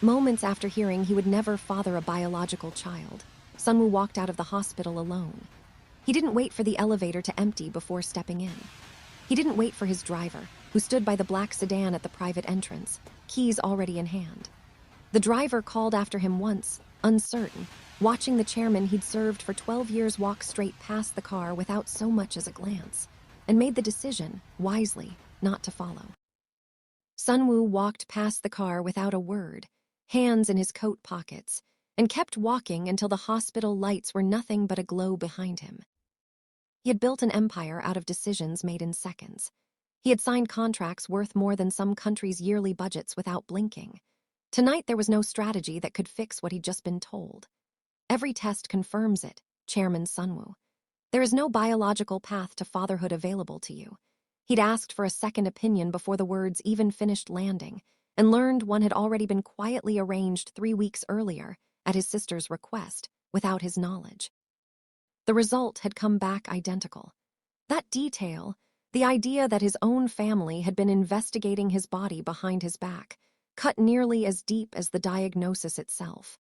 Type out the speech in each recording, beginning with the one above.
Moments after hearing he would never father a biological child, Sunwoo walked out of the hospital alone. He didn't wait for the elevator to empty before stepping in. He didn't wait for his driver, who stood by the black sedan at the private entrance, keys already in hand. The driver called after him once, uncertain, watching the chairman he'd served for 12 years walk straight past the car without so much as a glance, and made the decision, wisely, not to follow. Sunwoo walked past the car without a word, hands in his coat pockets, and kept walking until the hospital lights were nothing but a glow behind him. He had built an empire out of decisions made in seconds. He had signed contracts worth more than some countries' yearly budgets without blinking. Tonight there was no strategy that could fix what he'd just been told. Every test confirms it, Chairman Sunwoo. There is no biological path to fatherhood available to you. He'd asked for a second opinion before the words even finished landing, and learned one had already been quietly arranged 3 weeks earlier, at his sister's request, without his knowledge. The result had come back identical. That detail, the idea that his own family had been investigating his body behind his back, cut nearly as deep as the diagnosis itself.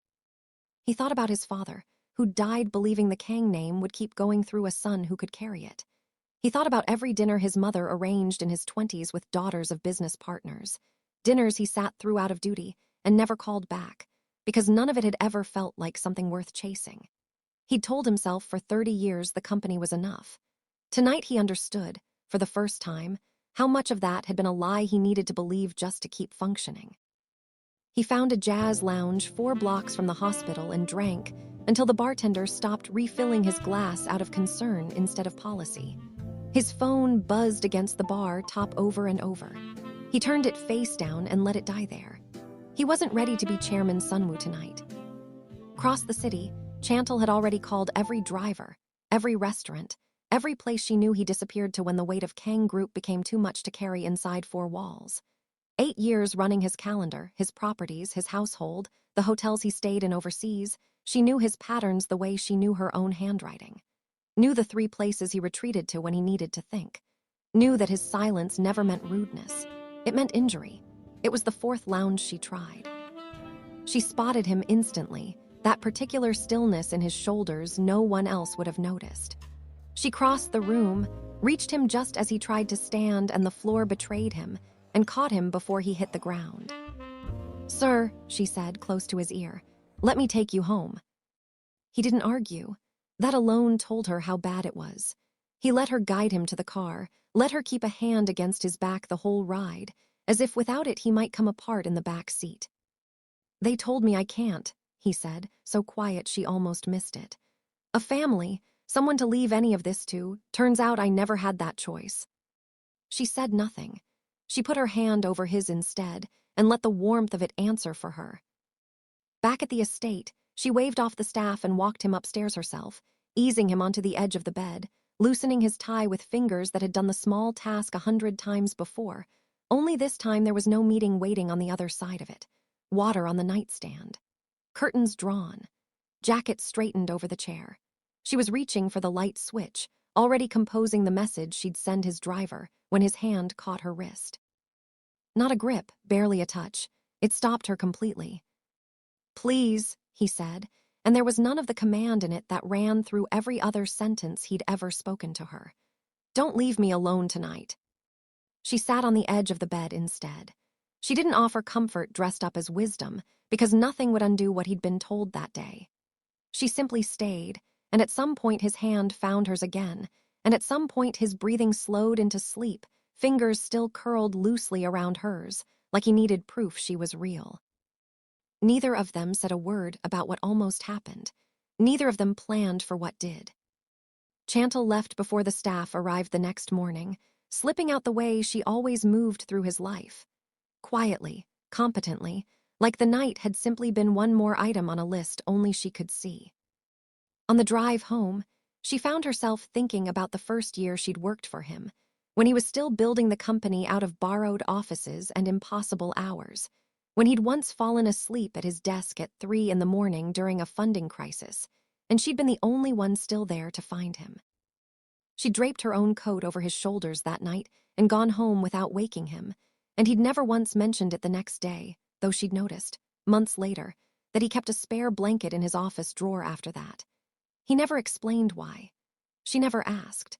He thought about his father, who died believing the Kang name would keep going through a son who could carry it. He thought about every dinner his mother arranged in his 20s with daughters of business partners, dinners he sat through out of duty and never called back, because none of it had ever felt like something worth chasing. He'd told himself for 30 years the company was enough. Tonight he understood, for the first time, how much of that had been a lie he needed to believe just to keep functioning. He found a jazz lounge 4 blocks from the hospital and drank until the bartender stopped refilling his glass out of concern instead of policy. His phone buzzed against the bar top over and over. He turned it face down and let it die there. He wasn't ready to be Chairman Sunwoo tonight. Across the city, Chantal had already called every driver, every restaurant, every place she knew he disappeared to when the weight of Kang Group became too much to carry inside 4 walls. 8 years running his calendar, his properties, his household, the hotels he stayed in overseas, she knew his patterns the way she knew her own handwriting. Knew the 3 places he retreated to when he needed to think. Knew that his silence never meant rudeness. It meant injury. It was the 4th lounge she tried. She spotted him instantly, that particular stillness in his shoulders no one else would have noticed. She crossed the room, reached him just as he tried to stand and the floor betrayed him, and caught him before he hit the ground. "Sir," she said, close to his ear, "let me take you home." He didn't argue. That alone told her how bad it was. He let her guide him to the car, let her keep a hand against his back the whole ride, as if without it he might come apart in the back seat. "They told me I can't," he said, so quiet she almost missed it. "A family, someone to leave any of this to. Turns out I never had that choice." She said nothing. She put her hand over his instead, and let the warmth of it answer for her. Back at the estate, she waved off the staff and walked him upstairs herself, easing him onto the edge of the bed, loosening his tie with fingers that had done the small task 100 times before. Only this time there was no meeting waiting on the other side of it. Water on the nightstand. Curtains drawn. Jacket straightened over the chair. She was reaching for the light switch, already composing the message she'd send his driver, when his hand caught her wrist. Not a grip, barely a touch. It stopped her completely. "Please," he said, and there was none of the command in it that ran through every other sentence he'd ever spoken to her. "Don't leave me alone tonight." She sat on the edge of the bed instead. She didn't offer comfort dressed up as wisdom, because nothing would undo what he'd been told that day. She simply stayed, and at some point his hand found hers again, and at some point his breathing slowed into sleep, fingers still curled loosely around hers, like he needed proof she was real. Neither of them said a word about what almost happened. Neither of them planned for what did. Chantal left before the staff arrived the next morning, slipping out the way she always moved through his life. Quietly, competently, like the night had simply been one more item on a list only she could see. On the drive home, she found herself thinking about the first year she'd worked for him, when he was still building the company out of borrowed offices and impossible hours, when he'd once fallen asleep at his desk at 3 in the morning during a funding crisis, and she'd been the only one still there to find him. She draped her own coat over his shoulders that night and gone home without waking him, and he'd never once mentioned it the next day, though she'd noticed. months later, that he kept a spare blanket in his office drawer after that. He never explained why. She never asked.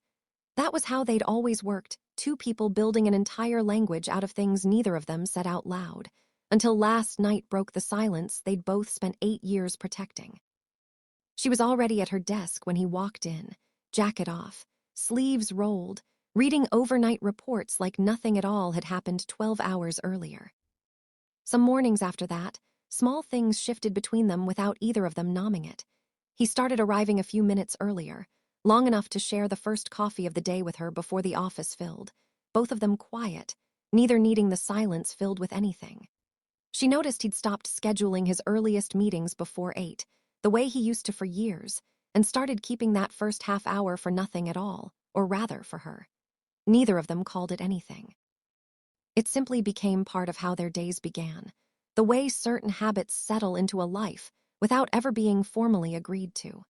That was how they'd always worked, two people building an entire language out of things neither of them said out loud, until last night broke the silence they'd both spent 8 years protecting. She was already at her desk when he walked in, jacket off, sleeves rolled, reading overnight reports like nothing at all had happened 12 hours earlier. Some mornings after that, small things shifted between them without either of them nomming it. He started arriving a few minutes earlier, long enough to share the first coffee of the day with her before the office filled, both of them quiet, neither needing the silence filled with anything. She noticed he'd stopped scheduling his earliest meetings before 8, the way he used to for years, and started keeping that first half hour for nothing at all, or rather for her. Neither of them called it anything. It simply became part of how their days began, the way certain habits settle into a life without ever being formally agreed to.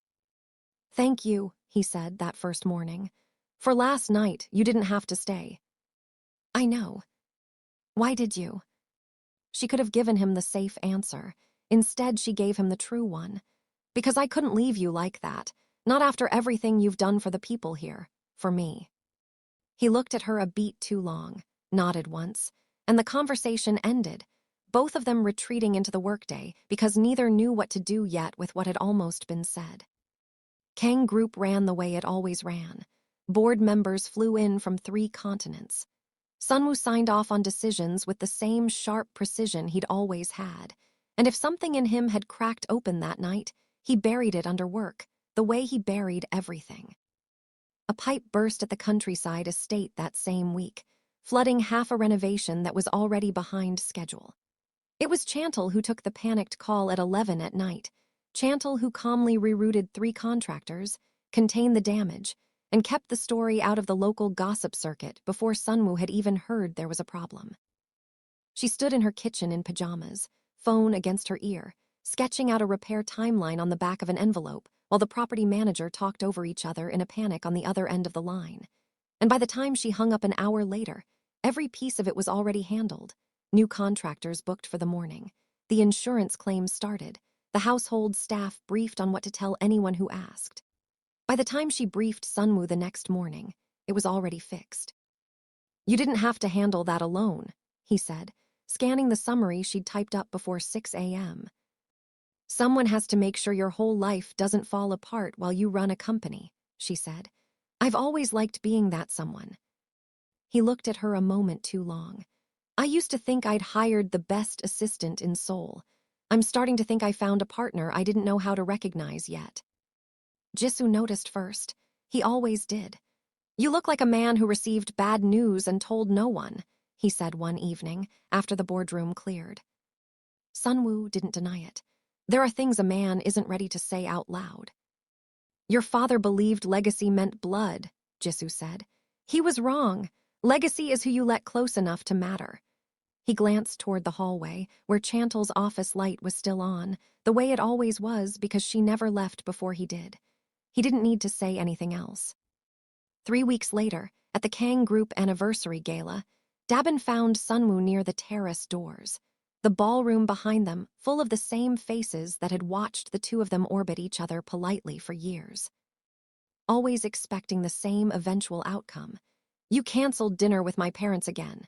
"Thank you," he said that first morning. "For last night, you didn't have to stay." "I know. Why did you?" She could have given him the safe answer. Instead, she gave him the true one. "Because I couldn't leave you like that, not after everything you've done for the people here, for me." He looked at her a beat too long, nodded once, and the conversation ended, both of them retreating into the workday because neither knew what to do yet with what had almost been said. Kang Group ran the way it always ran. Board members flew in from 3 continents. Sunwoo signed off on decisions with the same sharp precision he'd always had, and if something in him had cracked open that night, he buried it under work, the way he buried everything. A pipe burst at the countryside estate that same week, flooding half a renovation that was already behind schedule. It was Chantal who took the panicked call at 11 at night, Chantal who calmly rerouted 3 contractors, contained the damage, and kept the story out of the local gossip circuit before Sunwoo had even heard there was a problem. She stood in her kitchen in pajamas, phone against her ear, sketching out a repair timeline on the back of an envelope while the property manager talked over each other in a panic on the other end of the line. And by the time she hung up an hour later, every piece of it was already handled. New contractors booked for the morning. The insurance claims started. The household staff briefed on what to tell anyone who asked. By the time she briefed Sunwoo the next morning, it was already fixed. "You didn't have to handle that alone," he said, scanning the summary she'd typed up before 6 a.m. "Someone has to make sure your whole life doesn't fall apart while you run a company," she said. "I've always liked being that someone." He looked at her a moment too long. "I used to think I'd hired the best assistant in Seoul. I'm starting to think I found a partner I didn't know how to recognize yet." Jisoo noticed first. He always did. "You look like a man who received bad news and told no one," he said one evening after the boardroom cleared. Sunwoo didn't deny it. There are things a man isn't ready to say out loud. "Your father believed legacy meant blood," Jisoo said. "He was wrong. Legacy is who you let close enough to matter." He glanced toward the hallway, where Chantal's office light was still on, the way it always was because she never left before he did. He didn't need to say anything else. 3 weeks later, at the Kang Group anniversary gala, Dabin found Sunwoo near the terrace doors, the ballroom behind them full of the same faces that had watched the two of them orbit each other politely for years. Always expecting the same eventual outcome. "You canceled dinner with my parents again."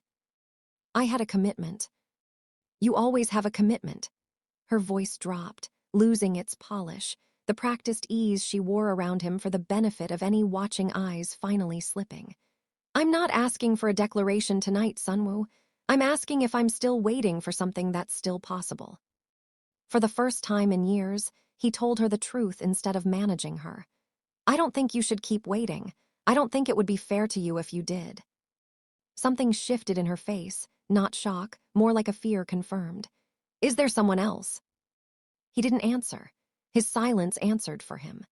"I had a commitment." "You always have a commitment." Her voice dropped, losing its polish, the practiced ease she wore around him for the benefit of any watching eyes finally slipping. "I'm not asking for a declaration tonight, Sunwoo. I'm asking if I'm still waiting for something that's still possible." For the first time in years, he told her the truth instead of managing her. "I don't think you should keep waiting. I don't think it would be fair to you if you did." Something shifted in her face, not shock, more like a fear confirmed. "Is there someone else?" He didn't answer. His silence answered for him.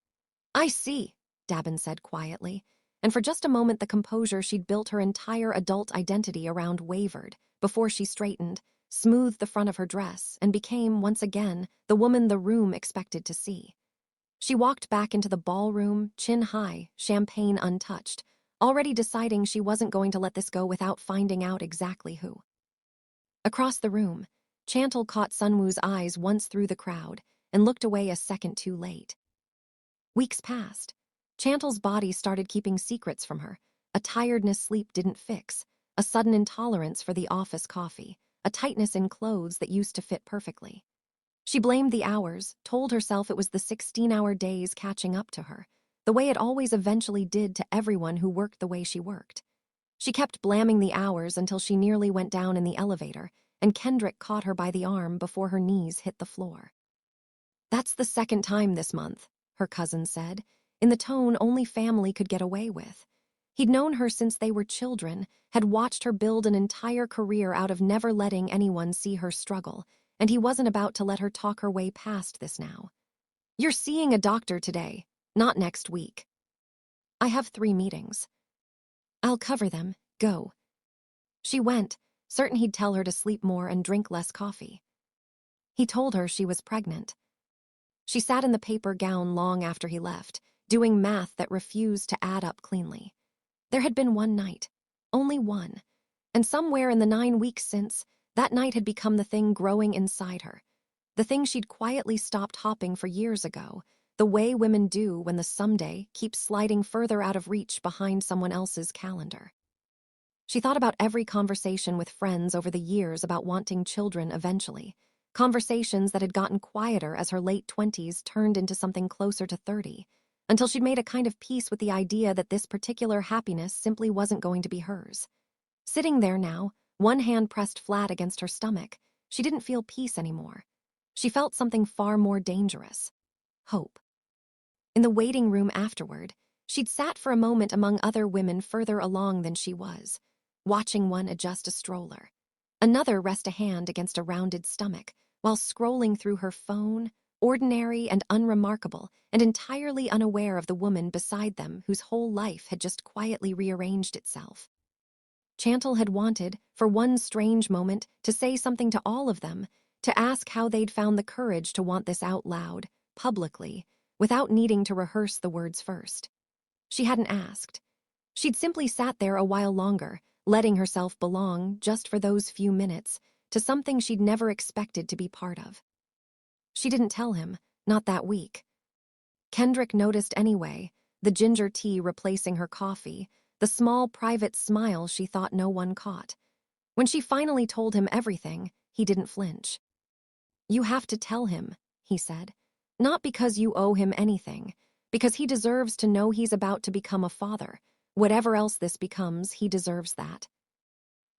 "I see," Dabin said quietly, and for just a moment the composure she'd built her entire adult identity around wavered, before she straightened, smoothed the front of her dress, and became, once again, the woman the room expected to see. She walked back into the ballroom, chin high, champagne untouched, already deciding she wasn't going to let this go without finding out exactly who. Across the room, Chantal caught Sunwoo's eyes once through the crowd and looked away a second too late. Weeks passed. Chantal's body started keeping secrets from her. A tiredness sleep didn't fix, a sudden intolerance for the office coffee, a tightness in clothes that used to fit perfectly. She blamed the hours, told herself it was the 16-hour days catching up to her, the way it always eventually did to everyone who worked the way she worked. She kept blaming the hours until she nearly went down in the elevator, and Kendrick caught her by the arm before her knees hit the floor. "That's the second time this month," her cousin said, in the tone only family could get away with. He'd known her since they were children, had watched her build an entire career out of never letting anyone see her struggle, and he wasn't about to let her talk her way past this now. "You're seeing a doctor today, not next week." "I have 3 meetings." "I'll cover them. Go." She went, certain he'd tell her to sleep more and drink less coffee. He told her she was pregnant. She sat in the paper gown long after he left, doing math that refused to add up cleanly. There had been one night, only one, and somewhere in the 9 weeks since, that night had become the thing growing inside her, the thing she'd quietly stopped hopping for years ago, the way women do when the someday keeps sliding further out of reach behind someone else's calendar. She thought about every conversation with friends over the years about wanting children eventually, conversations that had gotten quieter as her late 20s turned into something closer to 30, until she'd made a kind of peace with the idea that this particular happiness simply wasn't going to be hers. Sitting there now, one hand pressed flat against her stomach, she didn't feel peace anymore. She felt something far more dangerous: hope. In the waiting room afterward, she'd sat for a moment among other women further along than she was, watching one adjust a stroller, another rest a hand against a rounded stomach, while scrolling through her phone, ordinary and unremarkable, and entirely unaware of the woman beside them whose whole life had just quietly rearranged itself. Chantal had wanted, for one strange moment, to say something to all of them, to ask how they'd found the courage to want this out loud, publicly, without needing to rehearse the words first. She hadn't asked. She'd simply sat there a while longer, letting herself belong, just for those few minutes, to something she'd never expected to be part of. She didn't tell him, not that week. Kendrick noticed anyway, the ginger tea replacing her coffee, the small private smile she thought no one caught. When she finally told him everything, he didn't flinch. "You have to tell him," he said. "Not because you owe him anything, because he deserves to know he's about to become a father. Whatever else this becomes, he deserves that."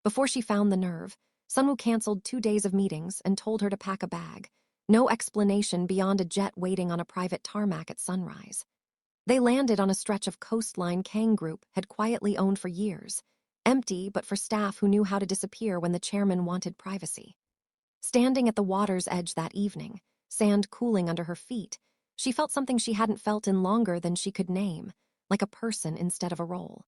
Before she found the nerve, Sunwoo canceled 2 days of meetings and told her to pack a bag. No explanation beyond a jet waiting on a private tarmac at sunrise. They landed on a stretch of coastline Kang Group had quietly owned for years, empty but for staff who knew how to disappear when the chairman wanted privacy. Standing at the water's edge that evening, sand cooling under her feet, she felt something she hadn't felt in longer than she could name, like a person instead of a role.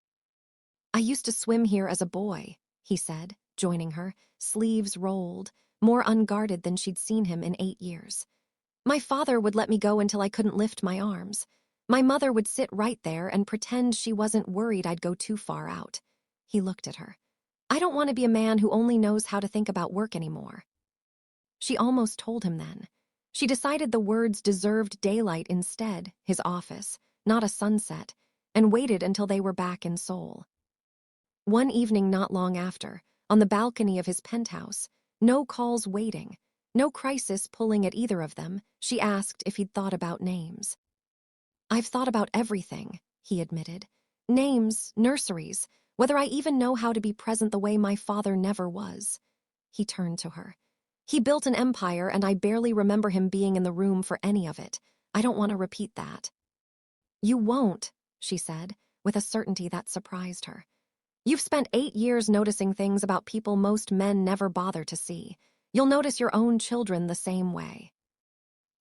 "I used to swim here as a boy," he said, joining her, sleeves rolled, more unguarded than she'd seen him in 8 years. "My father would let me go until I couldn't lift my arms. My mother would sit right there and pretend she wasn't worried I'd go too far out." He looked at her. "I don't want to be a man who only knows how to think about work anymore." She almost told him then. She decided the words deserved daylight instead, his office, not a sunset, and waited until they were back in Seoul. One evening not long after, on the balcony of his penthouse, no calls waiting, no crisis pulling at either of them, she asked if he'd thought about names. "I've thought about everything," he admitted. "Names, nurseries, whether I even know how to be present the way my father never was." He turned to her. "He built an empire and I barely remember him being in the room for any of it. I don't want to repeat that." "You won't," she said, with a certainty that surprised her. "You've spent 8 years noticing things about people most men never bother to see. You'll notice your own children the same way."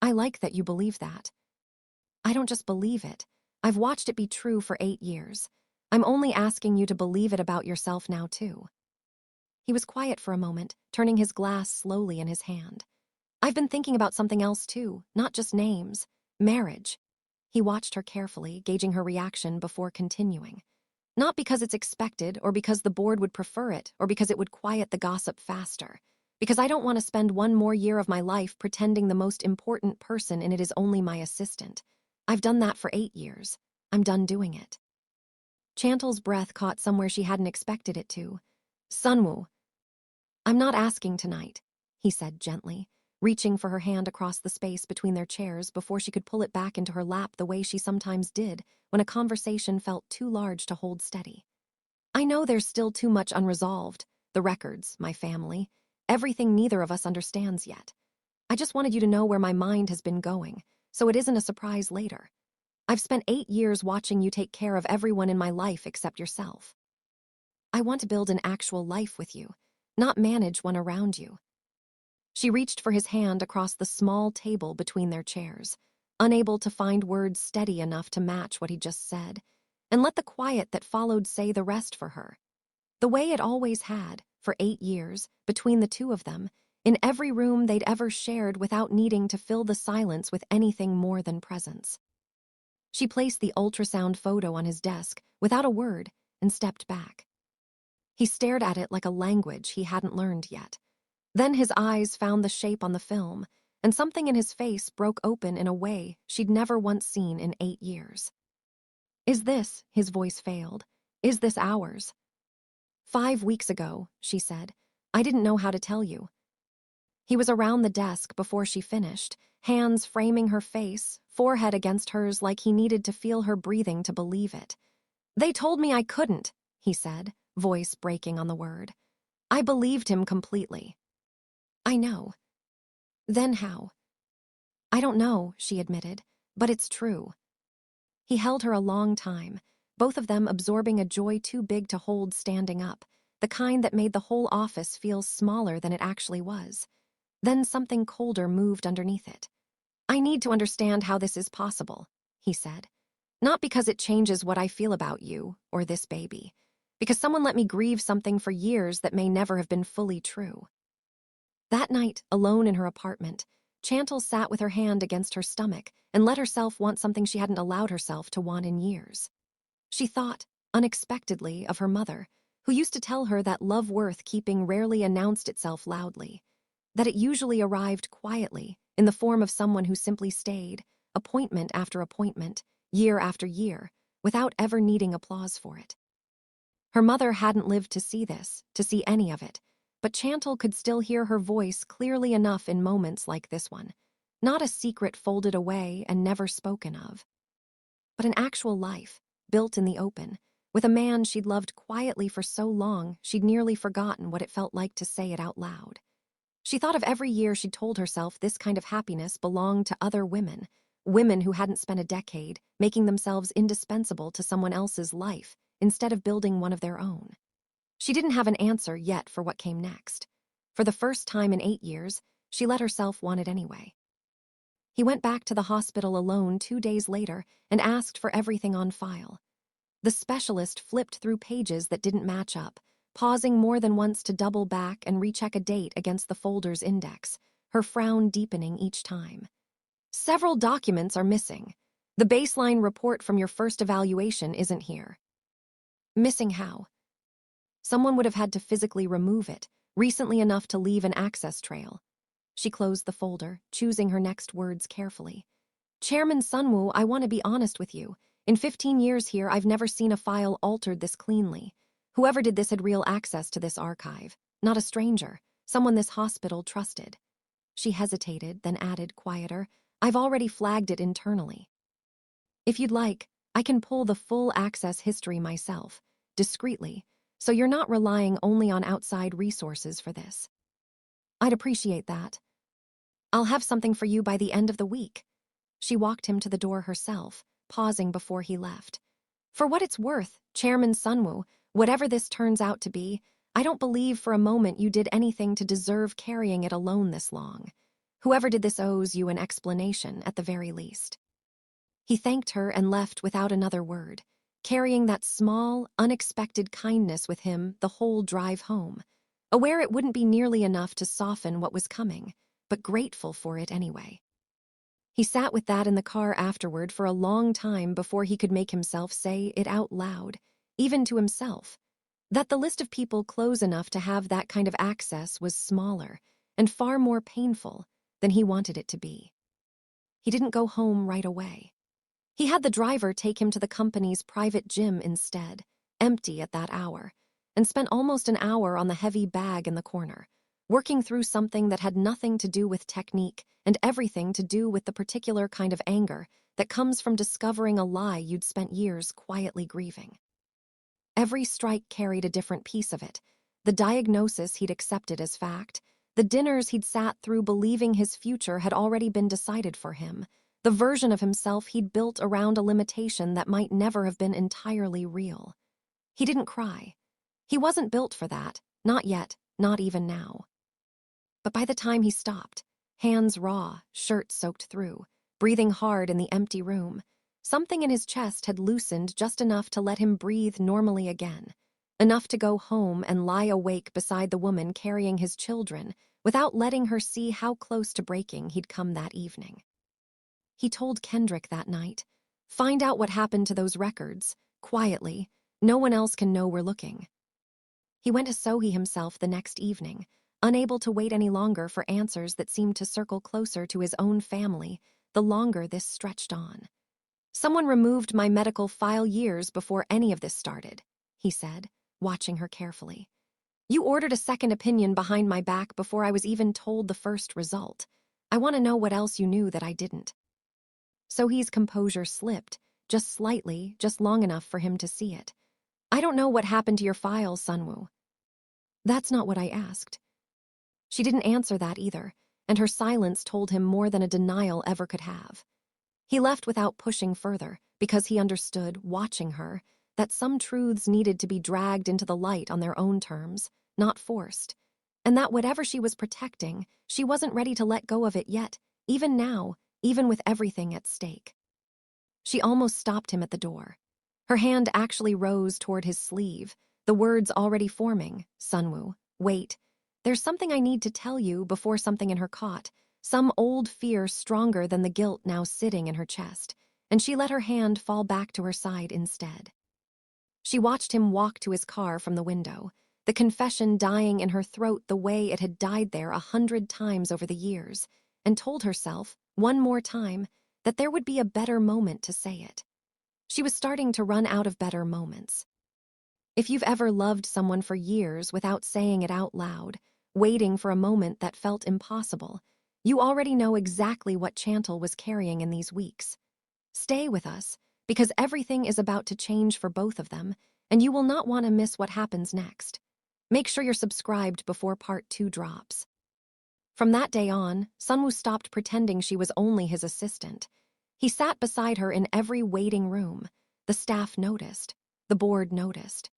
"I like that you believe that." "I don't just believe it. I've watched it be true for 8 years. I'm only asking you to believe it about yourself now, too." He was quiet for a moment, turning his glass slowly in his hand. "I've been thinking about something else, too, not just names. Marriage." He watched her carefully, gauging her reaction before continuing. "Not because it's expected, or because the board would prefer it, or because it would quiet the gossip faster. Because I don't want to spend one more year of my life pretending the most important person in it is only my assistant. I've done that for 8 years. I'm done doing it. Chantal's breath caught somewhere she hadn't expected it to. Sunwoo, I'm not asking tonight, he said gently, reaching for her hand across the space between their chairs before she could pull it back into her lap the way she sometimes did when a conversation felt too large to hold steady. I know there's still too much unresolved, the records, my family, everything neither of us understands yet. I just wanted you to know where my mind has been going, so it isn't a surprise later. I've spent 8 years watching you take care of everyone in my life except yourself. I want to build an actual life with you, not manage one around you. She reached for his hand across the small table between their chairs, unable to find words steady enough to match what he just said, and let the quiet that followed say the rest for her. The way it always had, for 8 years, between the two of them, in every room they'd ever shared without needing to fill the silence with anything more than presence. She placed the ultrasound photo on his desk without a word and stepped back. He stared at it like a language he hadn't learned yet. Then his eyes found the shape on the film, and something in his face broke open in a way she'd never once seen in 8 years. Is this, his voice failed, is this ours? 5 weeks ago, she said. I didn't know how to tell you. He was around the desk before she finished, hands framing her face, forehead against hers like he needed to feel her breathing to believe it. They told me I couldn't, he said, voice breaking on the word. I believed him completely. I know. Then how? I don't know, she admitted, but it's true. He held her a long time, both of them absorbing a joy too big to hold standing up, the kind that made the whole office feel smaller than it actually was. Then something colder moved underneath it. I need to understand how this is possible, he said. Not because it changes what I feel about you, or this baby. Because someone let me grieve something for years that may never have been fully true. That night, alone in her apartment, Chantal sat with her hand against her stomach and let herself want something she hadn't allowed herself to want in years. She thought, unexpectedly, of her mother, who used to tell her that love worth keeping rarely announced itself loudly, that it usually arrived quietly, in the form of someone who simply stayed, appointment after appointment, year after year, without ever needing applause for it. Her mother hadn't lived to see this, to see any of it, but Chantal could still hear her voice clearly enough in moments like this one, not a secret folded away and never spoken of, but an actual life, built in the open, with a man she'd loved quietly for so long she'd nearly forgotten what it felt like to say it out loud. She thought of every year she'd told herself this kind of happiness belonged to other women, women who hadn't spent a decade making themselves indispensable to someone else's life instead of building one of their own. She didn't have an answer yet for what came next. For the first time in 8 years, she let herself want it anyway. He went back to the hospital alone 2 days later and asked for everything on file. The specialist flipped through pages that didn't match up, pausing more than once to double back and recheck a date against the folder's index, her frown deepening each time. Several documents are missing. The baseline report from your first evaluation isn't here. Missing how? Someone would have had to physically remove it, recently enough to leave an access trail. She closed the folder, choosing her next words carefully. Chairman Sunwoo, I want to be honest with you. In 15 years here, I've never seen a file altered this cleanly. Whoever did this had real access to this archive, not a stranger, someone this hospital trusted. She hesitated, then added, quieter, I've already flagged it internally. If you'd like, I can pull the full access history myself, discreetly, so you're not relying only on outside resources for this. I'd appreciate that. I'll have something for you by the end of the week. She walked him to the door herself, pausing before he left. For what it's worth, Chairman Sunwoo, whatever this turns out to be, I don't believe for a moment you did anything to deserve carrying it alone this long. Whoever did this owes you an explanation, at the very least. He thanked her and left without another word, carrying that small, unexpected kindness with him the whole drive home, aware it wouldn't be nearly enough to soften what was coming, but grateful for it anyway. He sat with that in the car afterward for a long time before he could make himself say it out loud, even to himself, that the list of people close enough to have that kind of access was smaller, and far more painful than he wanted it to be. He didn't go home right away. He had the driver take him to the company's private gym instead, empty at that hour, and spent almost an hour on the heavy bag in the corner, working through something that had nothing to do with technique and everything to do with the particular kind of anger that comes from discovering a lie you'd spent years quietly grieving. Every strike carried a different piece of it: the diagnosis he'd accepted as fact, the dinners he'd sat through believing his future had already been decided for him, the version of himself he'd built around a limitation that might never have been entirely real. He didn't cry. He wasn't built for that, not yet, not even now. But by the time he stopped, hands raw, shirt soaked through, breathing hard in the empty room, something in his chest had loosened just enough to let him breathe normally again, enough to go home and lie awake beside the woman carrying his children without letting her see how close to breaking he'd come that evening. He told Kendrick that night, "Find out what happened to those records, quietly. No one else can know we're looking." He went to Sohi himself the next evening, unable to wait any longer for answers that seemed to circle closer to his own family the longer this stretched on. "Someone removed my medical file years before any of this started," he said, watching her carefully. "You ordered a second opinion behind my back before I was even told the first result. I want to know what else you knew that I didn't." Sohi's composure slipped, just slightly, just long enough for him to see it. "I don't know what happened to your file, Sunwoo." "That's not what I asked." She didn't answer that either, and her silence told him more than a denial ever could have. He left without pushing further, because he understood, watching her, that some truths needed to be dragged into the light on their own terms, not forced, and that whatever she was protecting, she wasn't ready to let go of it yet, even now, even with everything at stake. She almost stopped him at the door. Her hand actually rose toward his sleeve, the words already forming. "Sunwoo, wait. There's something I need to tell you," before something in her caught, some old fear stronger than the guilt now sitting in her chest, and she let her hand fall back to her side instead. She watched him walk to his car from the window, the confession dying in her throat the way it had died there 100 times over the years, and told herself, one more time, that there would be a better moment to say it. She was starting to run out of better moments. If you've ever loved someone for years without saying it out loud, waiting for a moment that felt impossible, you already know exactly what Chantal was carrying in these weeks. Stay with us, because everything is about to change for both of them, and you will not want to miss what happens next. Make sure you're subscribed before part 2 drops. From that day on, Sunwoo stopped pretending she was only his assistant. He sat beside her in every waiting room. The staff noticed. The board noticed.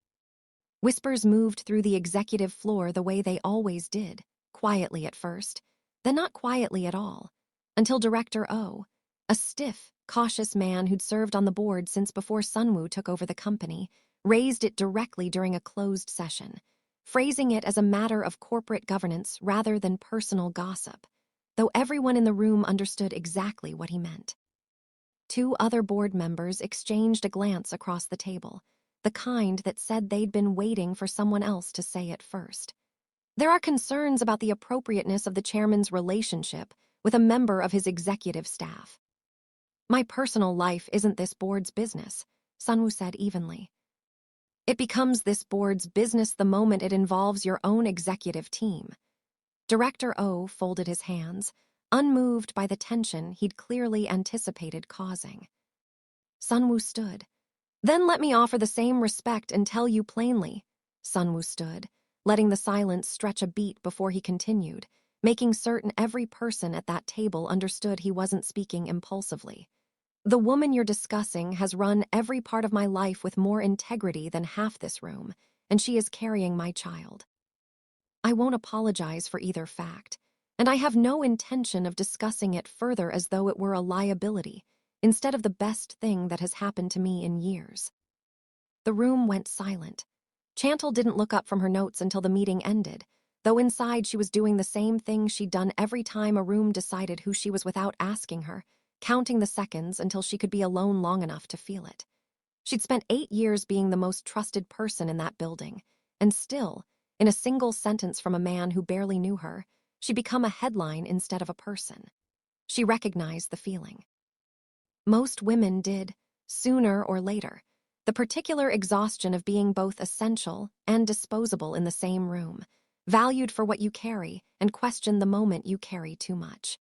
Whispers moved through the executive floor the way they always did, quietly at first, then not quietly at all, until Director O, a stiff, cautious man who'd served on the board since before Sunwoo took over the company, raised it directly during a closed session, phrasing it as a matter of corporate governance rather than personal gossip, though everyone in the room understood exactly what he meant. 2 other board members exchanged a glance across the table, the kind that said they'd been waiting for someone else to say it first. "There are concerns about the appropriateness of the chairman's relationship with a member of his executive staff." "My personal life isn't this board's business," Sunwoo said evenly. "It becomes this board's business the moment it involves your own executive team." Director O folded his hands, unmoved by the tension he'd clearly anticipated causing. Sunwoo stood. "Then let me offer the same respect and tell you plainly." Sunwoo stood, letting the silence stretch a beat before he continued, making certain every person at that table understood he wasn't speaking impulsively. "The woman you're discussing has run every part of my life with more integrity than half this room, and she is carrying my child. I won't apologize for either fact, and I have no intention of discussing it further as though it were a liability, instead of the best thing that has happened to me in years." The room went silent. Chantal didn't look up from her notes until the meeting ended, though inside she was doing the same thing she'd done every time a room decided who she was without asking her, counting the seconds until she could be alone long enough to feel it. She'd spent 8 years being the most trusted person in that building, and still, in a single sentence from a man who barely knew her, She'd become a headline instead of a person. She recognized the feeling. Most women did, sooner or later. The particular exhaustion of being both essential and disposable in the same room, valued for what you carry and questioned the moment you carry too much.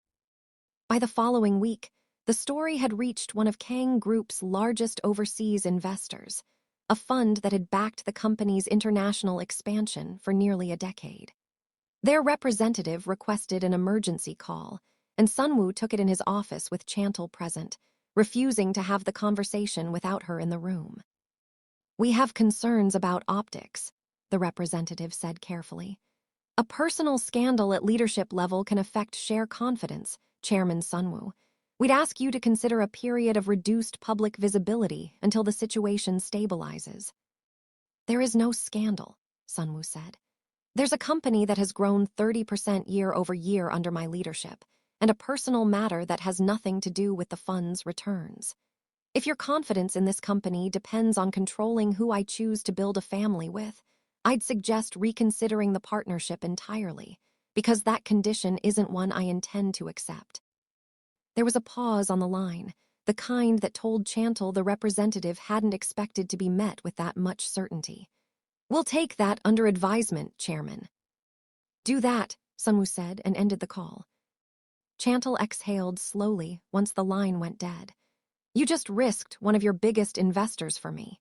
By the following week, the story had reached one of Kang Group's largest overseas investors, a fund that had backed the company's international expansion for nearly a decade. Their representative requested an emergency call, and Sunwoo took it in his office with Chantal present, refusing to have the conversation without her in the room. "We have concerns about optics," the representative said carefully. "A personal scandal at leadership level can affect share confidence, Chairman Sunwoo. We'd ask you to consider a period of reduced public visibility until the situation stabilizes." "There is no scandal," Sunwoo said. "There's a company that has grown 30% year over year under my leadership, and a personal matter that has nothing to do with the fund's returns. If your confidence in this company depends on controlling who I choose to build a family with, I'd suggest reconsidering the partnership entirely, because that condition isn't one I intend to accept." There was a pause on the line, the kind that told Chantal the representative hadn't expected to be met with that much certainty. "We'll take that under advisement, Chairman." "Do that," Sunwoo said and ended the call. Chantal exhaled slowly once the line went dead. "You just risked one of your biggest investors for me."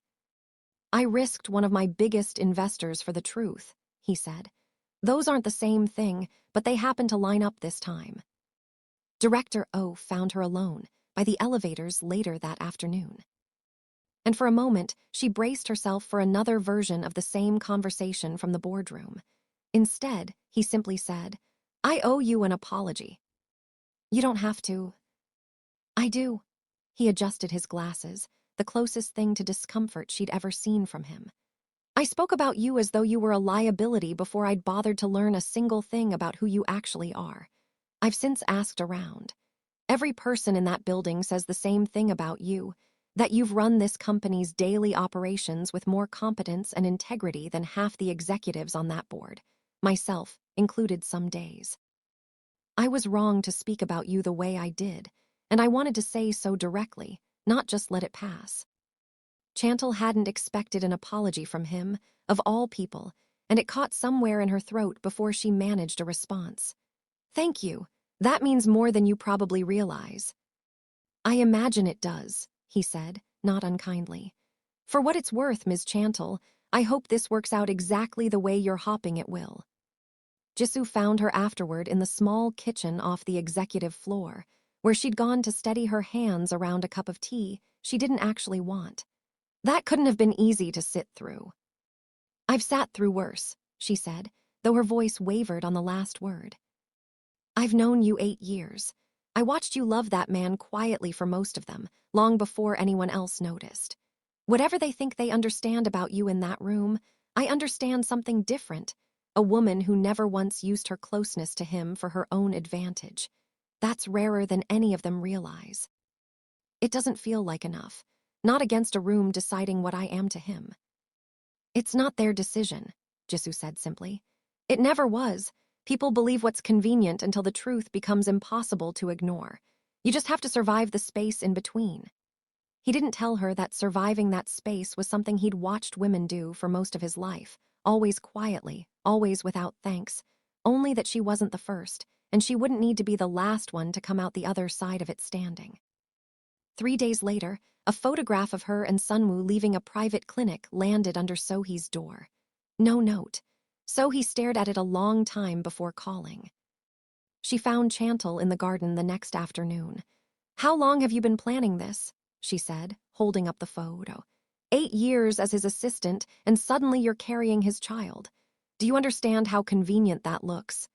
"I risked one of my biggest investors for the truth," he said. "Those aren't the same thing, but they happen to line up this time." Director O found her alone by the elevators later that afternoon. And for a moment, she braced herself for another version of the same conversation from the boardroom. Instead, he simply said, "I owe you an apology." "You don't have to." "I do." He adjusted his glasses, the closest thing to discomfort she'd ever seen from him. "I spoke about you as though you were a liability before I'd bothered to learn a single thing about who you actually are. I've since asked around. Every person in that building says the same thing about you, that you've run this company's daily operations with more competence and integrity than half the executives on that board, myself included some days. I was wrong to speak about you the way I did, and I wanted to say so directly, not just let it pass." Chantal hadn't expected an apology from him, of all people, and it caught somewhere in her throat before she managed a response. "Thank you. That means more than you probably realize." "I imagine it does," he said, not unkindly. "For what it's worth, Ms. Chantal, I hope this works out exactly the way you're hoping it will." Jisoo found her afterward in the small kitchen off the executive floor, where she'd gone to steady her hands around a cup of tea she didn't actually want. That couldn't have been easy to sit through. "I've sat through worse," she said, though her voice wavered on the last word. "I've known you 8 years. I watched you love that man quietly for most of them, long before anyone else noticed. Whatever they think they understand about you in that room, I understand something different, a woman who never once used her closeness to him for her own advantage. That's rarer than any of them realize. It doesn't feel like enough, not against a room deciding what I am to him." "It's not their decision," Jisoo said simply. "It never was. People believe what's convenient until the truth becomes impossible to ignore. You just have to survive the space in between." He didn't tell her that surviving that space was something he'd watched women do for most of his life, always quietly, always without thanks, only that she wasn't the first, and she wouldn't need to be the last one to come out the other side of it standing. 3 days later, a photograph of her and Sunwoo leaving a private clinic landed under Sohee's door. No note. Sohee stared at it a long time before calling. She found Chantal in the garden the next afternoon. "How long have you been planning this?" she said, holding up the photo. 8 years as his assistant, and suddenly you're carrying his child. Do you understand how convenient that looks?"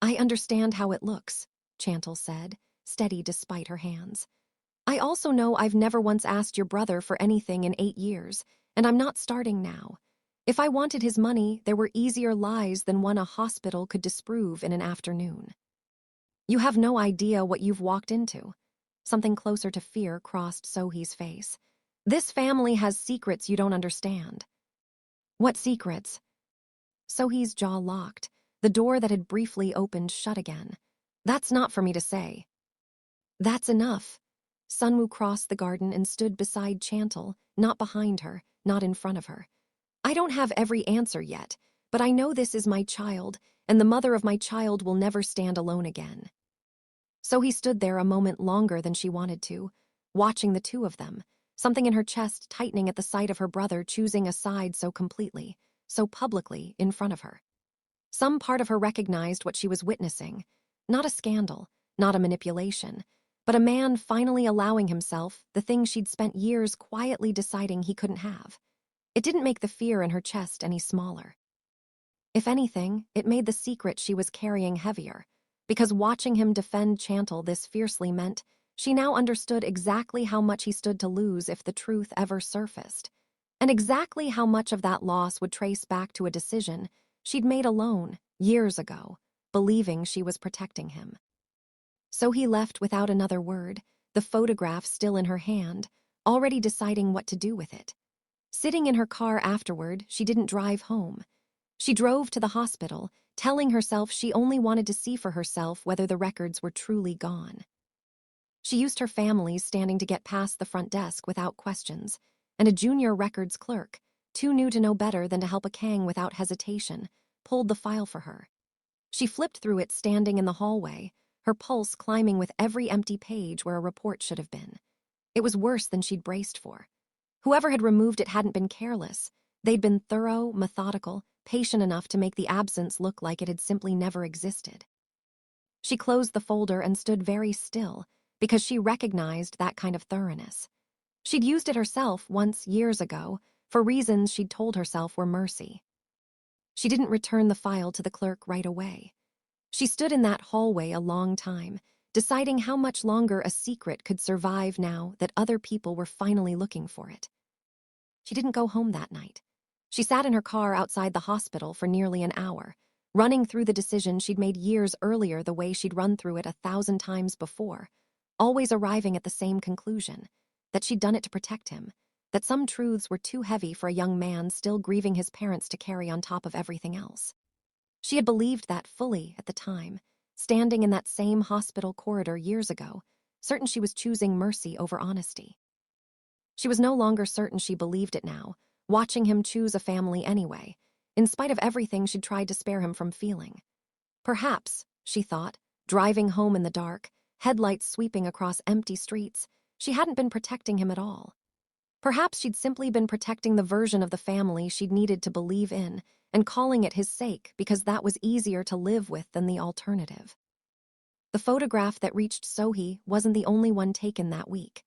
"I understand how it looks," Chantal said, steady despite her hands. "I also know I've never once asked your brother for anything in 8 years, and I'm not starting now. If I wanted his money, there were easier lies than one a hospital could disprove in an afternoon." "You have no idea what you've walked into." Something closer to fear crossed Sohee's face. "This family has secrets you don't understand." "What secrets?" Sohee's jaw locked, The door that had briefly opened shut again. "That's not for me to say." "That's enough." Sunwoo crossed the garden and stood beside Chantal, not behind her, not in front of her. "I don't have every answer yet, but I know this is my child, and the mother of my child will never stand alone again." So he stood there a moment longer than she wanted to, watching the two of them, something in her chest tightening at the sight of her brother choosing a side so completely, so publicly, in front of her. Some part of her recognized what she was witnessing, not a scandal, not a manipulation, but a man finally allowing himself the thing she'd spent years quietly deciding he couldn't have. It didn't make the fear in her chest any smaller. If anything, it made the secret she was carrying heavier, because watching him defend Chantal this fiercely meant she now understood exactly how much he stood to lose if the truth ever surfaced, and exactly how much of that loss would trace back to a decision she'd made alone, years ago, believing she was protecting him. So he left without another word, the photograph still in her hand, already deciding what to do with it. Sitting in her car afterward, she didn't drive home. She drove to the hospital, telling herself she only wanted to see for herself whether the records were truly gone. She used her family's standing to get past the front desk without questions, and a junior records clerk, too new to know better than to help a Kang without hesitation, pulled the file for her. She flipped through it standing in the hallway, her pulse climbing with every empty page where a report should have been. It was worse than she'd braced for. Whoever had removed it hadn't been careless. They'd been thorough, methodical, patient enough to make the absence look like it had simply never existed. She closed the folder and stood very still, because she recognized that kind of thoroughness. She'd used it herself once years ago, for reasons she'd told herself were mercy. She didn't return the file to the clerk right away. She stood in that hallway a long time, deciding how much longer a secret could survive now that other people were finally looking for it. She didn't go home that night. She sat in her car outside the hospital for nearly an hour, running through the decision she'd made years earlier the way she'd run through it 1,000 times before, always arriving at the same conclusion, that she'd done it to protect him, that some truths were too heavy for a young man still grieving his parents to carry on top of everything else. She had believed that fully at the time, standing in that same hospital corridor years ago, certain she was choosing mercy over honesty. She was no longer certain she believed it now, watching him choose a family anyway, in spite of everything she'd tried to spare him from feeling. Perhaps, she thought, driving home in the dark, headlights sweeping across empty streets, she hadn't been protecting him at all. Perhaps she'd simply been protecting the version of the family she'd needed to believe in, and calling it his sake because that was easier to live with than the alternative. The photograph that reached Sohee wasn't the only one taken that week.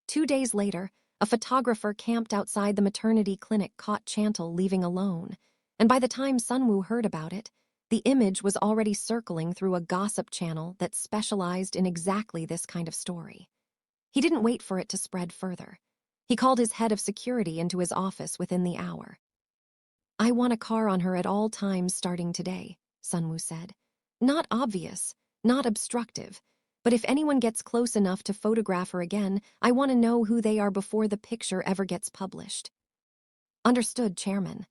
2 days later, a photographer camped outside the maternity clinic caught Chantal leaving alone, and by the time Sunwoo heard about it, the image was already circling through a gossip channel that specialized in exactly this kind of story. He didn't wait for it to spread further. He called his head of security into his office within the hour. "I want a car on her at all times starting today," Sunwoo said. "Not obvious, not obstructive, but if anyone gets close enough to photograph her again, I want to know who they are before the picture ever gets published." "Understood, Chairman."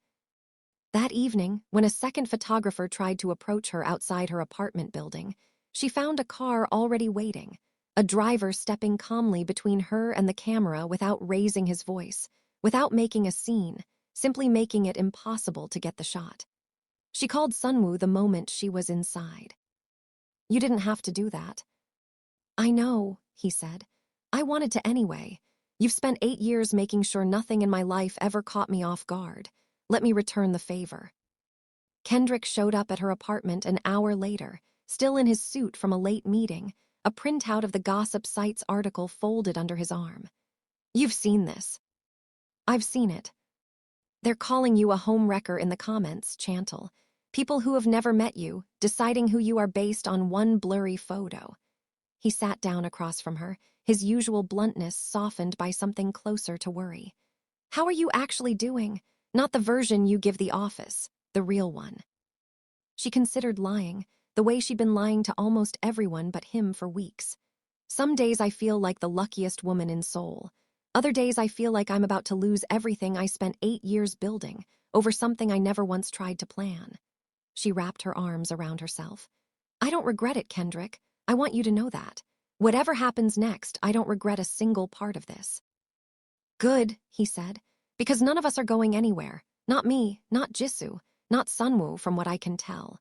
That evening, when a second photographer tried to approach her outside her apartment building, she found a car already waiting, a driver stepping calmly between her and the camera without raising his voice, without making a scene, simply making it impossible to get the shot. She called Sunwoo the moment she was inside. "You didn't have to do that." "I know," he said. "I wanted to anyway. You've spent 8 years making sure nothing in my life ever caught me off guard. Let me return the favor." Kendrick showed up at her apartment an hour later, still in his suit from a late meeting, a printout of the gossip site's article folded under his arm. "You've seen this." "I've seen it. They're calling you a homewrecker in the comments, Chantal. People who have never met you, deciding who you are based on one blurry photo." He sat down across from her, his usual bluntness softened by something closer to worry. "How are you actually doing? Not the version you give the office, the real one." She considered lying, the way she'd been lying to almost everyone but him for weeks. "Some days I feel like the luckiest woman in Seoul. Other days I feel like I'm about to lose everything I spent 8 years building over something I never once tried to plan." She wrapped her arms around herself. I don't regret it, Kendrick. I want you to know that. Whatever happens next, I don't regret a single part of this. Good, he said, because none of us are going anywhere. Not me, not Jisoo, not Sunwoo, from what I can tell.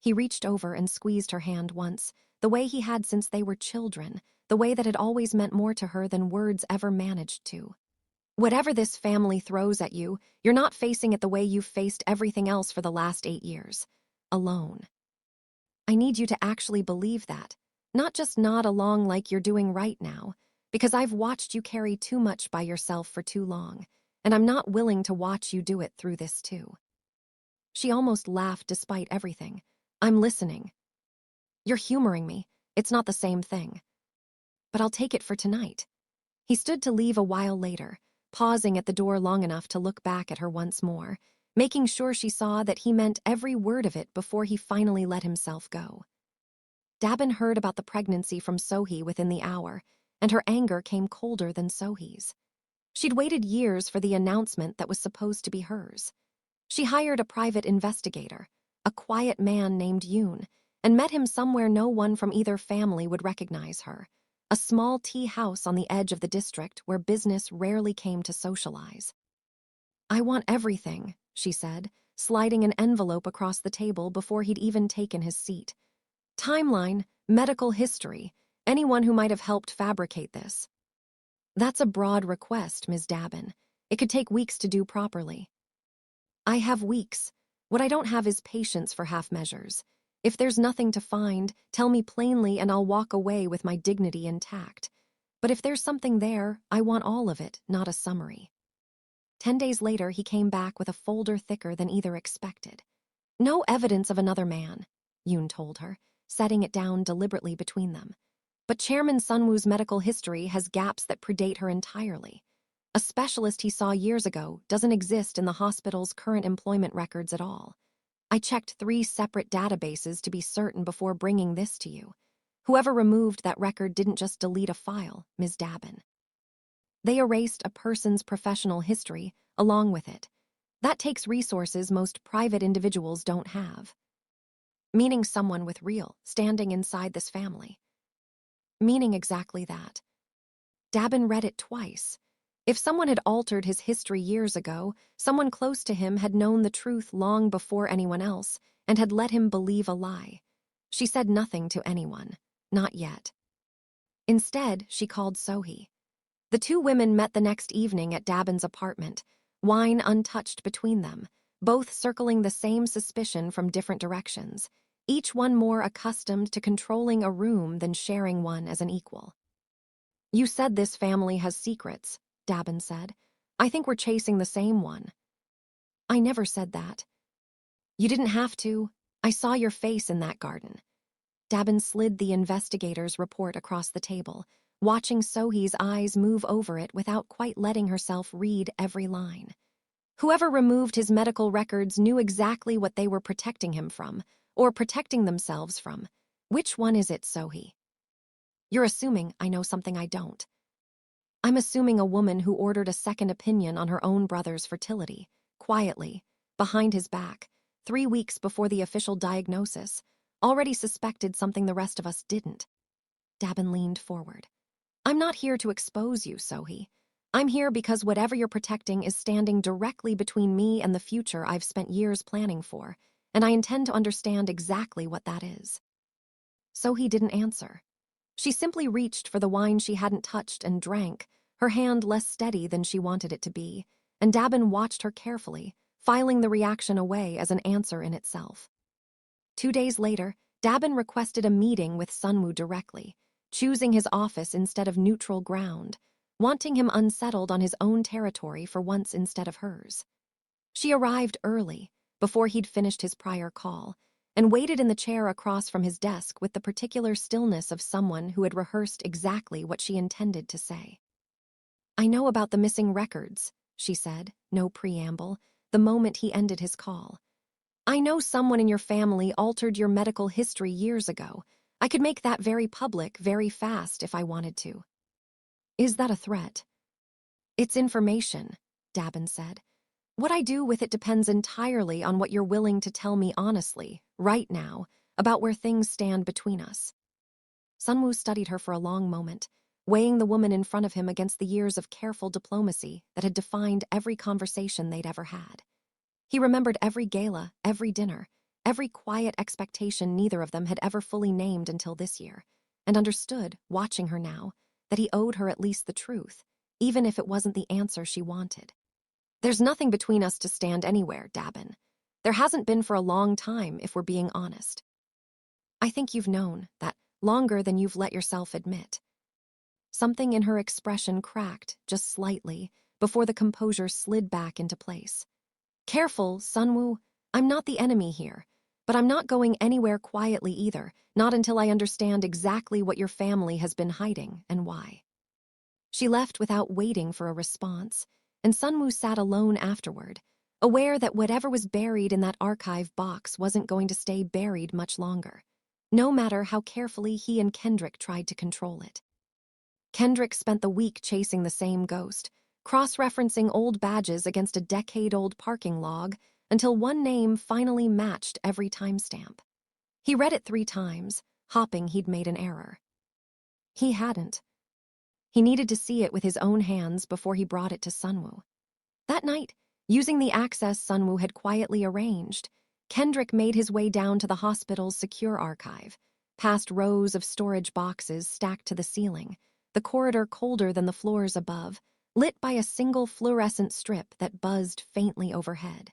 He reached over and squeezed her hand once, the way he had since they were children, the way that had always meant more to her than words ever managed to. Whatever this family throws at you, you're not facing it the way you've faced everything else for the last 8 years. Alone. I need you to actually believe that, not just nod along like you're doing right now, because I've watched you carry too much by yourself for too long, and I'm not willing to watch you do it through this too. She almost laughed despite everything. I'm listening. You're humoring me. It's not the same thing. But I'll take it for tonight. He stood to leave a while later, pausing at the door long enough to look back at her once more, making sure she saw that he meant every word of it before he finally let himself go. Dabin heard about the pregnancy from Sohee within the hour, and her anger came colder than Sohee's. She'd waited years for the announcement that was supposed to be hers. She hired a private investigator, a quiet man named Yoon, and met him somewhere no one from either family would recognize her, a small tea house on the edge of the district where business rarely came to socialize. I want everything, she said, sliding an envelope across the table before he'd even taken his seat. Timeline, medical history, anyone who might have helped fabricate this. That's a broad request, Ms. Dabin. It could take weeks to do properly. I have weeks. What I don't have is patience for half measures. If there's nothing to find, tell me plainly and I'll walk away with my dignity intact. But if there's something there, I want all of it, not a summary. 10 days later, he came back with a folder thicker than either expected. No evidence of another man, Yoon told her, setting it down deliberately between them. But Chairman Sunwoo's medical history has gaps that predate her entirely. A specialist he saw years ago doesn't exist in the hospital's current employment records at all. I checked 3 separate databases to be certain before bringing this to you. Whoever removed that record didn't just delete a file, Ms. Dabin. They erased a person's professional history along with it. That takes resources most private individuals don't have. Meaning someone with real standing inside this family. Meaning exactly that. Dabin read it twice. If someone had altered his history years ago, someone close to him had known the truth long before anyone else and had let him believe a lie. She said nothing to anyone. Not yet. Instead, she called Sohee. The 2 women met the next evening at Dabin's apartment, wine untouched between them, both circling the same suspicion from different directions, each one more accustomed to controlling a room than sharing one as an equal. You said this family has secrets, Dabin said. I think we're chasing the same one. I never said that. You didn't have to. I saw your face in that garden. Dabin slid the investigator's report across the table, watching Sohee's eyes move over it without quite letting herself read every line. Whoever removed his medical records knew exactly what they were protecting him from, or protecting themselves from. Which one is it, Sohee? You're assuming I know something I don't. I'm assuming a woman who ordered a second opinion on her own brother's fertility, quietly, behind his back, 3 weeks before the official diagnosis, already suspected something the rest of us didn't. Dabin leaned forward. I'm not here to expose you, Sohee. I'm here because whatever you're protecting is standing directly between me and the future I've spent years planning for, and I intend to understand exactly what that is. Sohee didn't answer. She simply reached for the wine she hadn't touched and drank, her hand less steady than she wanted it to be, and Dabin watched her carefully, filing the reaction away as an answer in itself. 2 days later, Dabin requested a meeting with Sunwoo directly, choosing his office instead of neutral ground, wanting him unsettled on his own territory for once instead of hers. She arrived early, before he'd finished his prior call, and waited in the chair across from his desk with the particular stillness of someone who had rehearsed exactly what she intended to say. I know about the missing records, she said, no preamble, the moment he ended his call. I know someone in your family altered your medical history years ago. I could make that very public very fast if I wanted to. Is that a threat? It's information, Dabin said. What I do with it depends entirely on what you're willing to tell me honestly, right now, about where things stand between us. Sunwoo studied her for a long moment, weighing the woman in front of him against the years of careful diplomacy that had defined every conversation they'd ever had. He remembered every gala, every dinner, every quiet expectation neither of them had ever fully named until this year, and understood, watching her now, that he owed her at least the truth, even if it wasn't the answer she wanted. There's nothing between us to stand anywhere, Dabin. There hasn't been for a long time, if we're being honest. I think you've known that longer than you've let yourself admit. Something in her expression cracked, just slightly, before the composure slid back into place. Careful, Sunwoo. I'm not the enemy here, but I'm not going anywhere quietly either, not until I understand exactly what your family has been hiding and why. She left without waiting for a response, and Sunwoo sat alone afterward, aware that whatever was buried in that archive box wasn't going to stay buried much longer, no matter how carefully he and Kendrick tried to control it. Kendrick spent the week chasing the same ghost, cross-referencing old badges against a decade-old parking log until one name finally matched every timestamp. He read it 3 times, hopping he'd made an error. He hadn't. He needed to see it with his own hands before he brought it to Sunwoo. That night, using the access Sunwoo had quietly arranged, Kendrick made his way down to the hospital's secure archive, past rows of storage boxes stacked to the ceiling, the corridor colder than the floors above, lit by a single fluorescent strip that buzzed faintly overhead.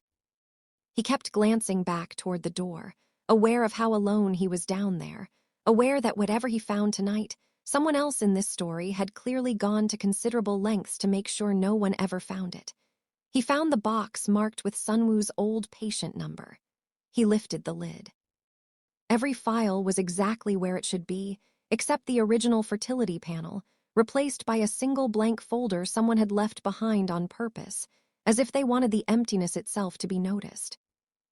He kept glancing back toward the door, aware of how alone he was down there, aware that whatever he found tonight, someone else in this story had clearly gone to considerable lengths to make sure no one ever found it. He found the box marked with Sunwoo's old patient number. He lifted the lid. Every file was exactly where it should be, except the original fertility panel, replaced by a single blank folder someone had left behind on purpose, as if they wanted the emptiness itself to be noticed.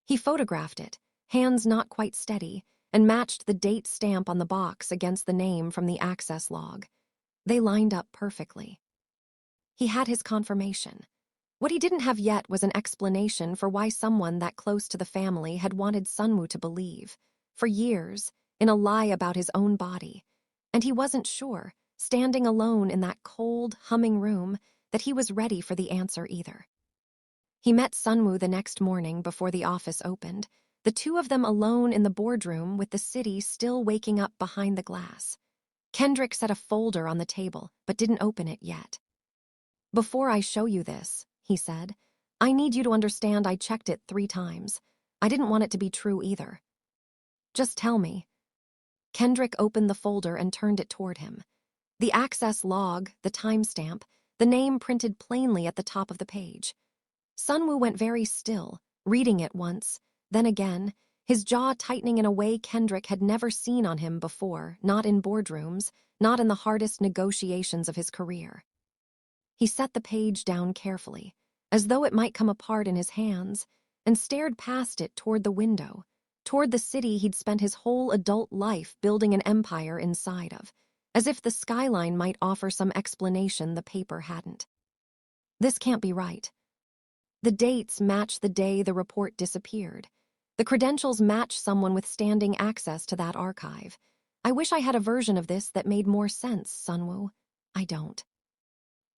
He photographed it, hands not quite steady, and matched the date stamp on the box against the name from the access log. They lined up perfectly. He had his confirmation. What he didn't have yet was an explanation for why someone that close to the family had wanted Sunwoo to believe, for years, in a lie about his own body. And he wasn't sure, standing alone in that cold, humming room, that he was ready for the answer either. He met Sunwoo the next morning before the office opened, the two of them alone in the boardroom with the city still waking up behind the glass. Kendrick set a folder on the table, but didn't open it yet. "Before I show you this," he said, "I need you to understand I checked it 3 times. I didn't want it to be true either. Just tell me." Kendrick opened the folder and turned it toward him. The access log, the timestamp, the name printed plainly at the top of the page. Sunwoo went very still, reading it once, then again, his jaw tightening in a way Kendrick had never seen on him before, not in boardrooms, not in the hardest negotiations of his career. He set the page down carefully, as though it might come apart in his hands, and stared past it toward the window, toward the city he'd spent his whole adult life building an empire inside of, as if the skyline might offer some explanation the paper hadn't. This can't be right. The dates match the day the report disappeared. The credentials match someone with standing access to that archive. I wish I had a version of this that made more sense, Sunwoo. I don't.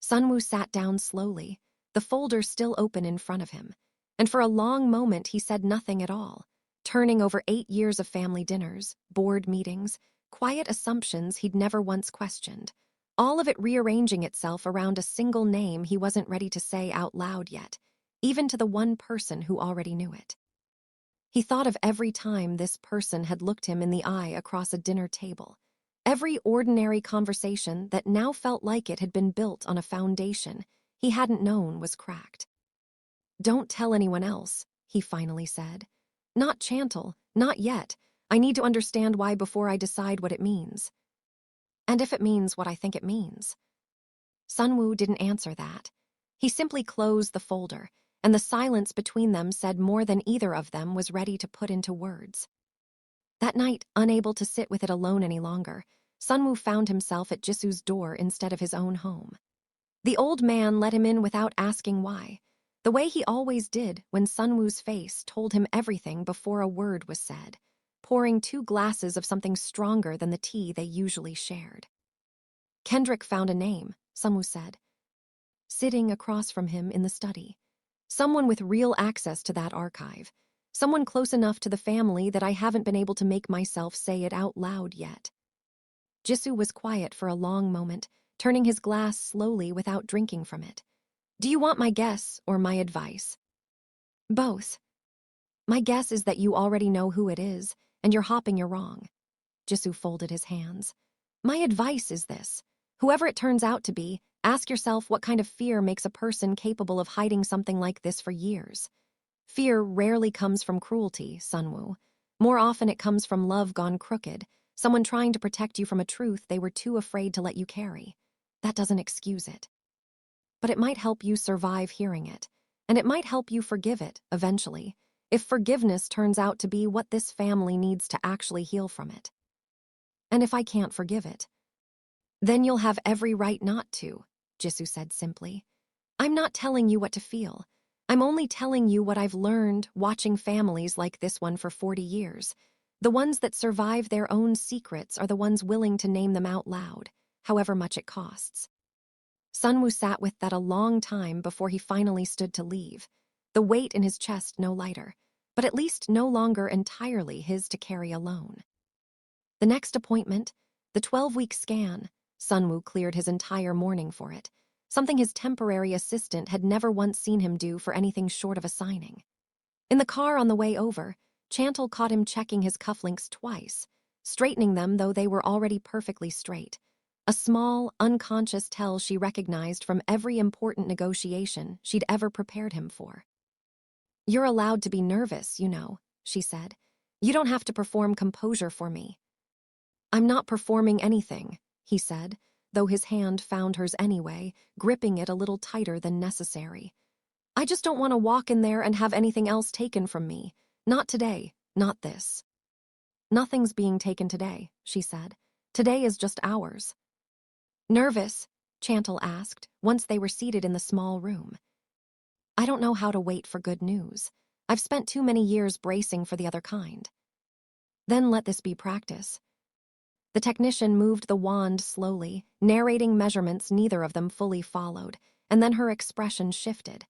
Sunwoo sat down slowly, the folder still open in front of him, and for a long moment he said nothing at all, turning over 8 years of family dinners, board meetings, quiet assumptions he'd never once questioned, all of it rearranging itself around a single name he wasn't ready to say out loud yet, even to the one person who already knew it. He thought of every time this person had looked him in the eye across a dinner table, every ordinary conversation that now felt like it had been built on a foundation he hadn't known was cracked. "Don't tell anyone else," he finally said. "Not Chantal, not yet. I need to understand why before I decide what it means. And if it means what I think it means." Sunwoo didn't answer that. He simply closed the folder, and the silence between them said more than either of them was ready to put into words. That night, unable to sit with it alone any longer, Sunwoo found himself at Jisu's door instead of his own home. The old man let him in without asking why. The way he always did when Sunwoo's face told him everything before a word was said, pouring 2 glasses of something stronger than the tea they usually shared. Kendrick found a name, Sunwoo said, sitting across from him in the study. Someone with real access to that archive. Someone close enough to the family that I haven't been able to make myself say it out loud yet. Jisoo was quiet for a long moment, turning his glass slowly without drinking from it. Do you want my guess or my advice? Both. My guess is that you already know who it is, and you're hopping your wrong. Jisoo folded his hands. My advice is this. Whoever it turns out to be, ask yourself what kind of fear makes a person capable of hiding something like this for years. Fear rarely comes from cruelty, Sunwoo. More often it comes from love gone crooked, someone trying to protect you from a truth they were too afraid to let you carry. That doesn't excuse it. But it might help you survive hearing it, and it might help you forgive it, eventually, if forgiveness turns out to be what this family needs to actually heal from it. And if I can't forgive it, then you'll have every right not to, Jisoo said simply. I'm not telling you what to feel. I'm only telling you what I've learned watching families like this one for 40 years. The ones that survive their own secrets are the ones willing to name them out loud, however much it costs. Sunwoo sat with that a long time before he finally stood to leave, the weight in his chest no lighter, but at least no longer entirely his to carry alone. The next appointment, the 12-week scan, Sunwoo cleared his entire morning for it, something his temporary assistant had never once seen him do for anything short of a signing. In the car on the way over, Chantal caught him checking his cufflinks twice, straightening them though they were already perfectly straight. A small, unconscious tell she recognized from every important negotiation she'd ever prepared him for. You're allowed to be nervous, you know, she said. You don't have to perform composure for me. I'm not performing anything, he said, though his hand found hers anyway, gripping it a little tighter than necessary. I just don't want to walk in there and have anything else taken from me. Not today, not this. Nothing's being taken today, she said. Today is just ours. Nervous? Chantal asked, once they were seated in the small room. I don't know how to wait for good news. I've spent too many years bracing for the other kind. Then let this be practice. The technician moved the wand slowly, narrating measurements neither of them fully followed, and then her expression shifted.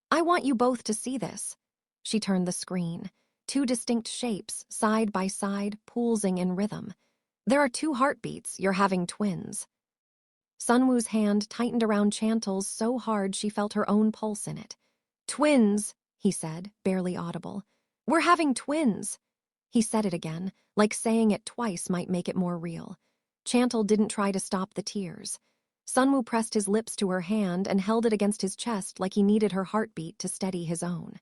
I want you both to see this. She turned the screen. 2 distinct shapes, side by side, pulsing in rhythm. There are 2 heartbeats, you're having twins. Sunwoo's hand tightened around Chantal's so hard she felt her own pulse in it. Twins, he said, barely audible. We're having twins. He said it again, like saying it twice might make it more real. Chantal didn't try to stop the tears. Sunwoo pressed his lips to her hand and held it against his chest like he needed her heartbeat to steady his own.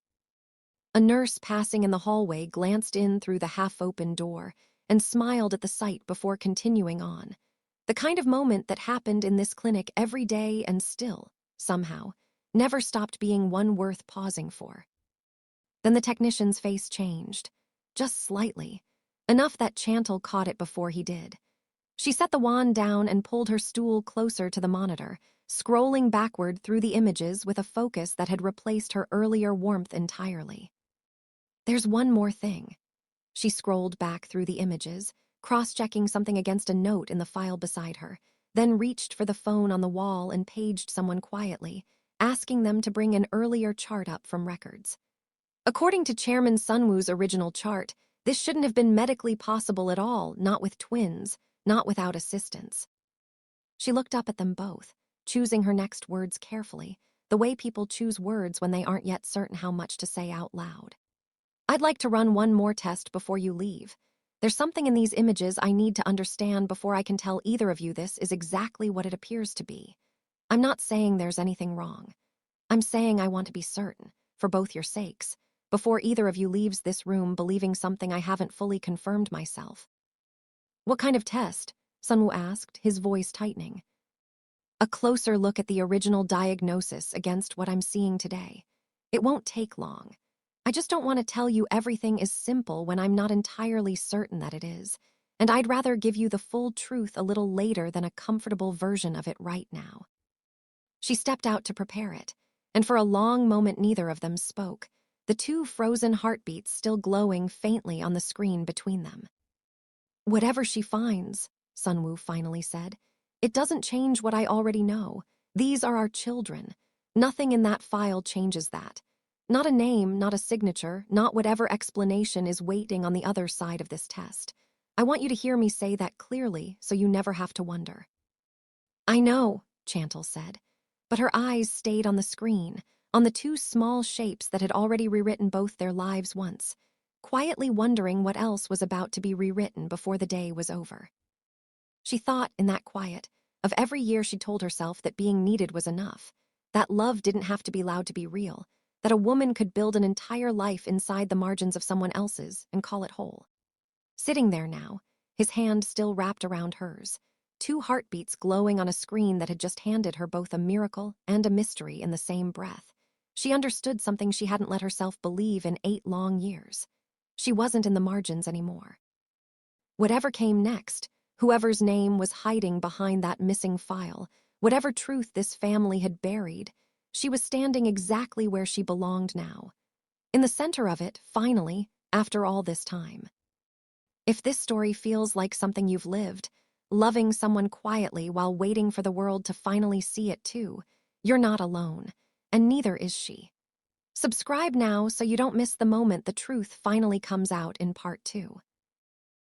A nurse passing in the hallway glanced in through the half-open door and smiled at the sight before continuing on. The kind of moment that happened in this clinic every day and still, somehow, never stopped being one worth pausing for. Then the technician's face changed, just slightly, enough that Chantal caught it before he did. She set the wand down and pulled her stool closer to the monitor, scrolling backward through the images with a focus that had replaced her earlier warmth entirely. There's one more thing. She scrolled back through the images, cross-checking something against a note in the file beside her, then reached for the phone on the wall and paged someone quietly, asking them to bring an earlier chart up from records. According to Chairman Sunwoo's original chart, this shouldn't have been medically possible at all, not with twins, not without assistance. She looked up at them both, choosing her next words carefully, the way people choose words when they aren't yet certain how much to say out loud. I'd like to run one more test before you leave. There's something in these images I need to understand before I can tell either of you this is exactly what it appears to be. I'm not saying there's anything wrong. I'm saying I want to be certain, for both your sakes, before either of you leaves this room believing something I haven't fully confirmed myself. What kind of test? Sunwoo asked, his voice tightening. A closer look at the original diagnosis against what I'm seeing today. It won't take long. I just don't want to tell you everything is simple when I'm not entirely certain that it is, and I'd rather give you the full truth a little later than a comfortable version of it right now. She stepped out to prepare it, and for a long moment neither of them spoke, the two frozen heartbeats still glowing faintly on the screen between them. "Whatever she finds," Sunwoo finally said, "it doesn't change what I already know. These are our children. Nothing in that file changes that. Not a name, not a signature, not whatever explanation is waiting on the other side of this test. I want you to hear me say that clearly so you never have to wonder." "I know," Chantal said, but her eyes stayed on the screen, on the two small shapes that had already rewritten both their lives once, quietly wondering what else was about to be rewritten before the day was over. She thought, in that quiet, of every year she told herself that being needed was enough, that love didn't have to be allowed to be real, that a woman could build an entire life inside the margins of someone else's and call it whole. Sitting there now, his hand still wrapped around hers, two heartbeats glowing on a screen that had just handed her both a miracle and a mystery in the same breath, she understood something she hadn't let herself believe in 8 long years. She wasn't in the margins anymore. Whatever came next, whoever's name was hiding behind that missing file, whatever truth this family had buried, she was standing exactly where she belonged now. In the center of it, finally, after all this time. If this story feels like something you've lived, loving someone quietly while waiting for the world to finally see it too, you're not alone, and neither is she. Subscribe now so you don't miss the moment the truth finally comes out in part 2.